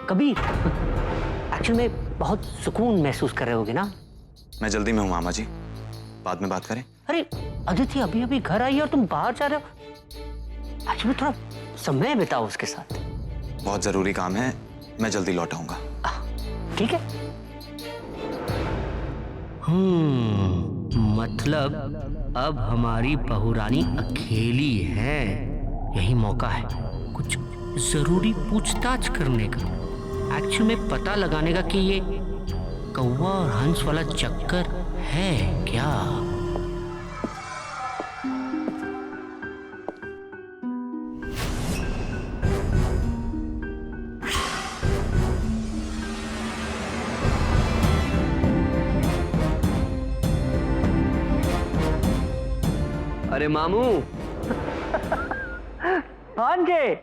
Kabir, actually में बहुत सुकून महसूस कर रहे होगे ना? मैं जल्दी में हूँ मामा जी, बाद में बात करें। अरे अदिति अभी अभी घर आई है और तुम बाहर जा रहे हो। एक्चुअली थोड़ा समय बिताओ उसके साथ। बहुत जरूरी काम है, मैं जल्दी लौट आऊंगा। ठीक है। मतलब अब हमारी बहुरानी अकेली है। यही मौका है कुछ जरूरी पूछताछ करने का, एक्चुअल में पता लगाने का कि ये कौवा और हंस वाला चक्कर है क्या। अरे मामू। भांजे,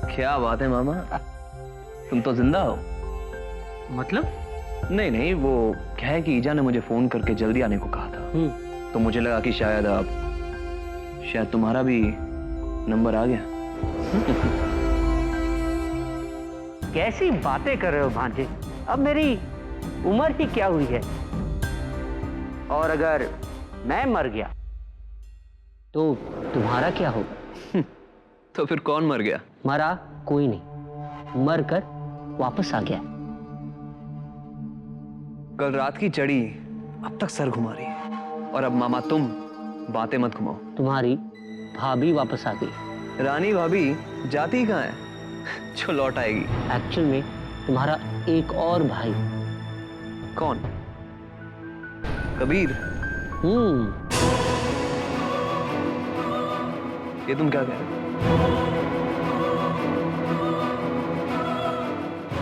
क्या बात है मामा, तुम तो जिंदा हो। मतलब? नहीं नहीं, वो क्या है कि ईजा ने मुझे फोन करके जल्दी आने को कहा था, तो मुझे लगा कि शायद तुम्हारा भी नंबर आ गया। कैसी बातें कर रहे हो भांजे, अब मेरी उम्र ही क्या हुई है। और अगर मैं मर गया तो तुम्हारा क्या होगा? तो फिर कौन मर गया? मरा कोई नहीं, मर कर वापस आ गया। कल रात की चढ़ी अब तक सर घुमा रही है, और अब मामा तुम बातें मत घुमाओ। तुम्हारी भाभी वापस आ गई। रानी भाभी जाती कहाँ है जो लौट आएगी? एक्चुअल में तुम्हारा एक और भाई। कौन? कबीर? ये तुम क्या कह रहे हो?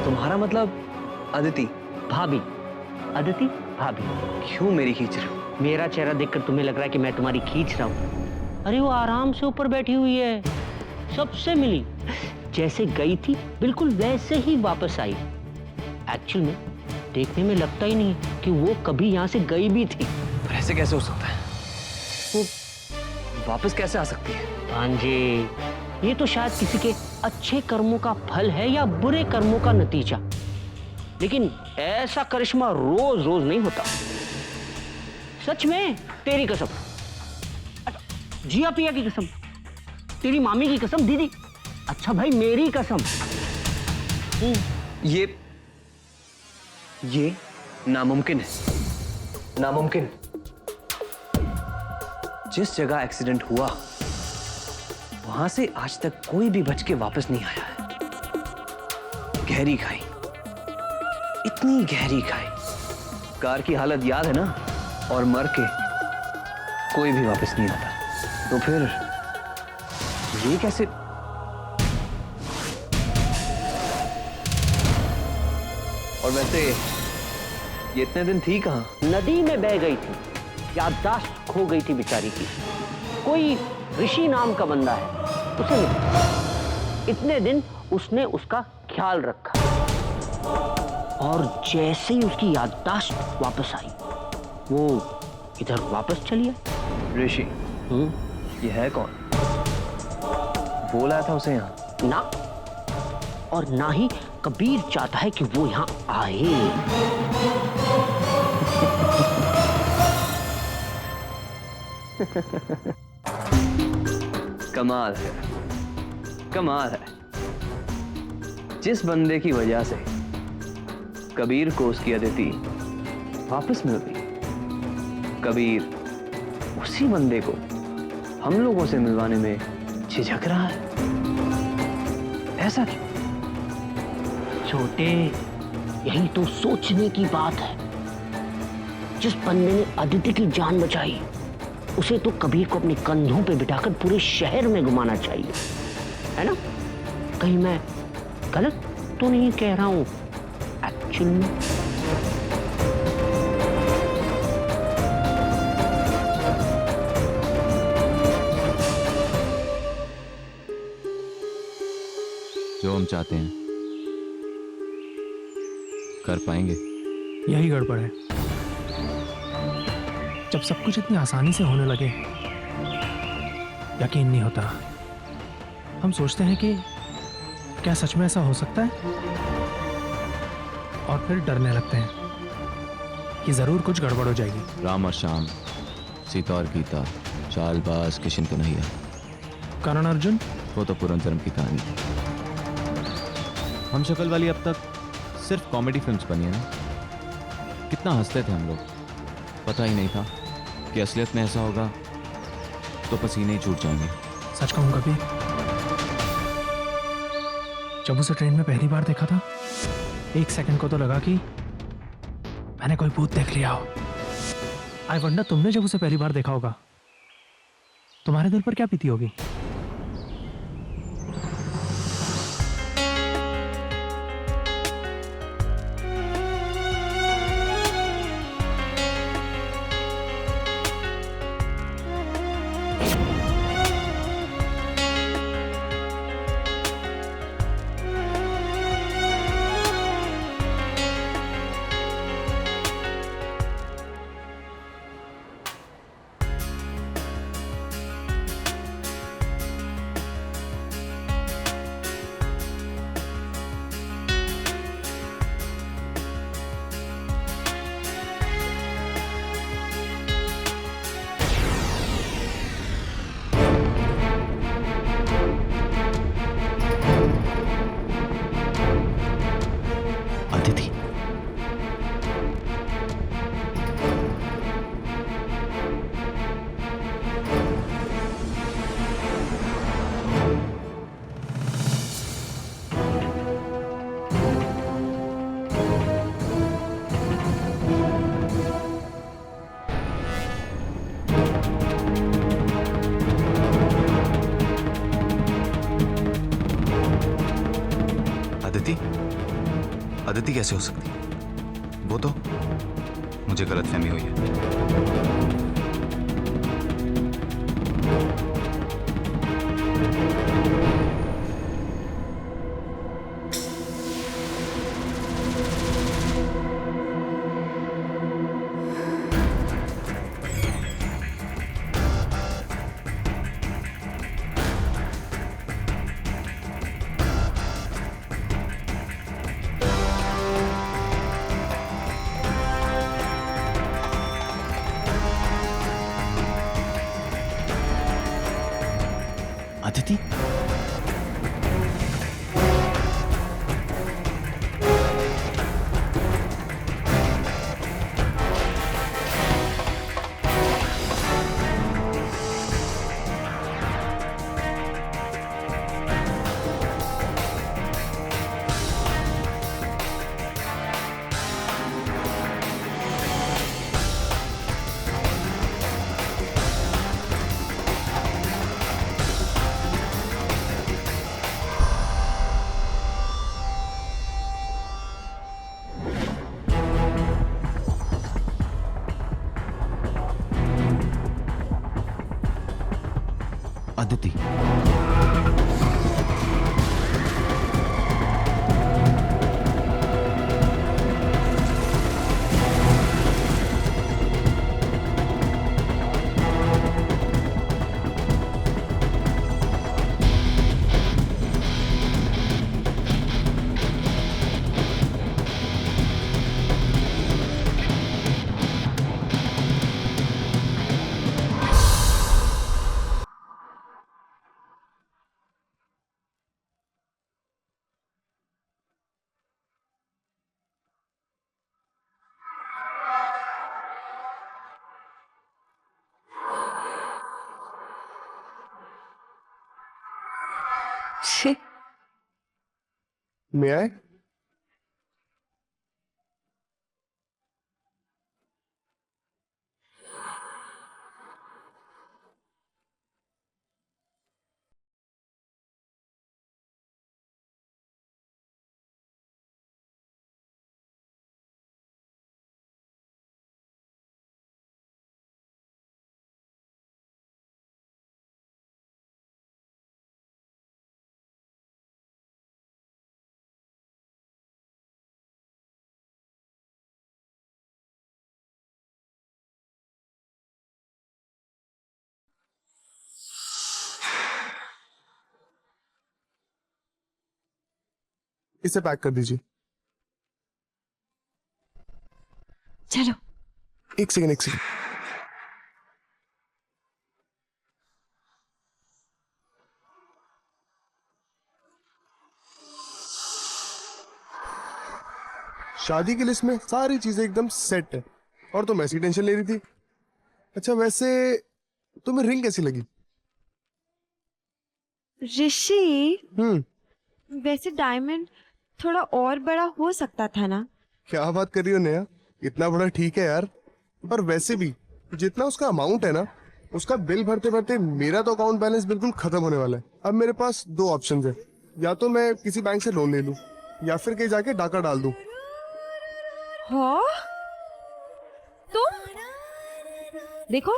तुम्हारा मतलब अदिति भाभी, अदिति भाभी। क्यों मेरी खींच रहे हो? मेरा चेहरा देखकर तुम्हें लग रहा है कि मैं तुम्हारी खींच रहा हूँ? अरे वो आराम से ऊपर बैठी हुई है, सबसे मिली, जैसे गई थी बिल्कुल वैसे ही वापस आई। एक्चुअल में देखने में लगता ही नहीं कि वो कभी यहाँ से गई भी थी। पर ऐसे कैसे हो सकता है? वो वापस कैसे आ सकती है? भांजे, ये तो शायद किसी के अच्छे कर्मों का फल है या बुरे कर्मों का नतीजा, लेकिन ऐसा करिश्मा रोज रोज नहीं होता। सच में, तेरी कसम, जिया पिया की कसम, तेरी मामी की कसम, दीदी, अच्छा भाई मेरी कसम। ये नामुमकिन है, नामुमकिन। जिस जगह एक्सीडेंट हुआ वहां से आज तक कोई भी बच के वापस नहीं आया है। गहरी खाई, इतनी गहरी खाई, कार की हालत याद है ना? और मर के कोई भी वापस नहीं आता, तो फिर ये कैसे? और वैसे ये इतने दिन थी कहां? नदी में बह गई थी, याददाश्त खो गई थी बेचारी की। कोई ऋषि नाम का बंदा है, उसे मिली। इतने दिन उसने उसका ख्याल रखा, और जैसे ही उसकी याददाश्त वापस आई, वो इधर वापस चली आई। ऋषि? ये है कौन? बोला था उसे यहाँ ना, और ना ही कबीर चाहता है कि वो यहाँ आए। कमाल है, कमाल है। जिस बंदे की वजह से कबीर को उसकी अदिति वापस मिल गई, कबीर उसी बंदे को हम लोगों से मिलवाने में झिझक रहा है। ऐसा क्यों? छोटे, यही तो सोचने की बात है। जिस बंदे ने अदिति की जान बचाई, उसे तो कबीर को अपने कंधों पे बिठाकर पूरे शहर में घुमाना चाहिए, है ना? कहीं मैं गलत तो नहीं कह रहा हूं एक्चुअली में? जो हम चाहते हैं कर पाएंगे। यही गड़बड़ है। जब सब कुछ इतनी आसानी से होने लगे, यकीन नहीं होता हम सोचते हैं कि क्या सच में ऐसा हो सकता है, और फिर डरने लगते हैं कि जरूर कुछ गड़बड़ हो जाएगी। राम और श्याम, सीता और गीता, चालबाज किशन कन्हैया, कर्ण अर्जुन। वो तो पुरंदरम की कहानी थी। हम शक्ल वाली अब तक सिर्फ कॉमेडी फिल्म्स बनी है ना। कितना हंसते थे हम लोग, पता ही नहीं था कि असलियत में ऐसा होगा तो पसीने ही छूट जाएंगे। सच कहूं, कभी जब उसे ट्रेन में पहली बार देखा था, एक सेकंड को तो लगा कि मैंने कोई भूत देख लिया हो। आई वंडर, तुमने जब उसे पहली बार देखा होगा, तुम्हारे दिल पर क्या बीती होगी? अदिति, अदिति, अदिति कैसे हो सकती है? वो तो मुझे गलतफहमी हुई है। अदिति, अदिति। May I? इसे पैक कर दीजिए। चलो। एक सेकंड एक सेकंड। शादी की लिस्ट में सारी चीजें एकदम सेट है और तुम ऐसी टेंशन ले रही थी। अच्छा वैसे तुम्हें रिंग कैसी लगी? ऋषि, हम्म। वैसे डायमंड थोड़ा और बड़ा हो सकता था ना? क्या बात कर रही हो नेहा, इतना बड़ा ठीक है यार, पर वैसे भी जितना उसका अमाउंट है ना, उसका बिल भरते भरते मेरा तो अकाउंट बैलेंस बिल्कुल खत्म होने वाला है। अब मेरे पास दो ऑप्शंस है, या तो मैं किसी बैंक से लोन ले लूं या फिर कहीं जाके डाका डाल दूं। हाँ? तुम देखो,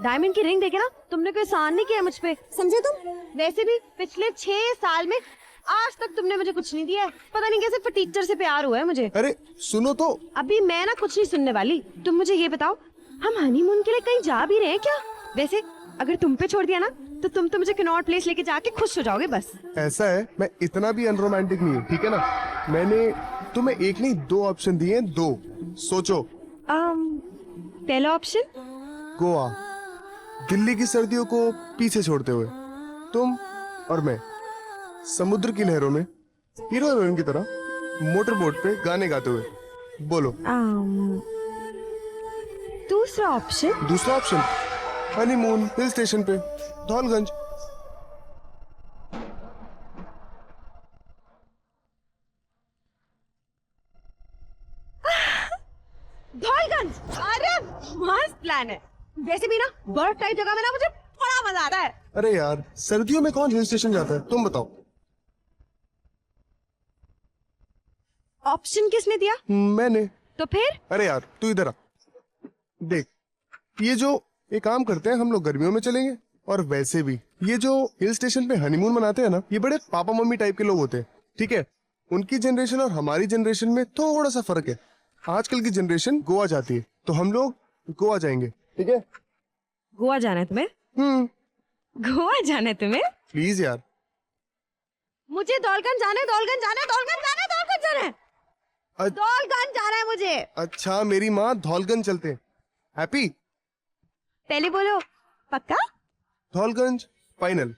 डायमंड की रिंग देखे ना, तुमने कोई एहसान नहीं किया मुझ पे, समझे तुम? वैसे भी पिछले 6 साल में आज तक तुमने मुझे कुछ नहीं दिया है। पता नहीं कैसे टीचर से प्यार हुआ है मुझे। अरे सुनो तो। अभी मैं ना कुछ नहीं सुनने वाली। तुम मुझे ये बताओ, हम हनीमून के लिए कहीं जा भी रहे हैं क्या? वैसे अगर तुम पे छोड़ दिया ना, तो तुम तो मुझे कनॉट प्लेस लेके जाके खुश हो जाओगे बस। ऐसा है, मैं इतना भी अनरोमांटिक नहीं हूँ, ठीक है ना? मैंने तुम्हें एक नहीं दो ऑप्शन दिए हैं, दो। सोचो। पहला ऑप्शन गोवा, दिल्ली की सर्दियों को पीछे छोड़ते हुए तुम और मैं समुद्र की लहरों में हीरो हीरोइन की तरह मोटर बोट पे गाने गाते हुए। बोलो। दूसरा ऑप्शन। दूसरा ऑप्शन हनीमून हिल स्टेशन पे धौलगंज। धौलगंज, अरे मस्त प्लान है। वैसे भी ना बर्फ टाइप जगह में ना मुझे बड़ा मजा आता है। अरे यार सर्दियों में कौन हिल स्टेशन जाता है, तुम बताओ। ऑप्शन किसने दिया? मैंने। तो फिर? अरे यार तू इधर आ, देख ये जो एक काम करते हैं, हम लोग गर्मियों में चलेंगे। और वैसे भी ये जो हिल स्टेशन पे हनीमून मनाते हैं ना, ये बड़े पापा मम्मी टाइप के लोग होते हैं, ठीक है? उनकी जनरेशन और हमारी जनरेशन में थोड़ा सा फर्क है। आजकल की जनरेशन गोवा जाती है, तो हम लोग गोवा जाएंगे, ठीक है? गोवा जाना है तुम्हें? गोवा जाना है तुम्हें? प्लीज यार। मुझे धौलगंज जाना है, धौलगंज जाना है, धौलगंज जाना है, धौलगंज जाना है, धौलगंज जाना है मुझे। अच्छा मेरी माँ, धौलगंज चलते हैं। हैप्पी? पहले बोलो पक्का? धौलगंज फाइनल।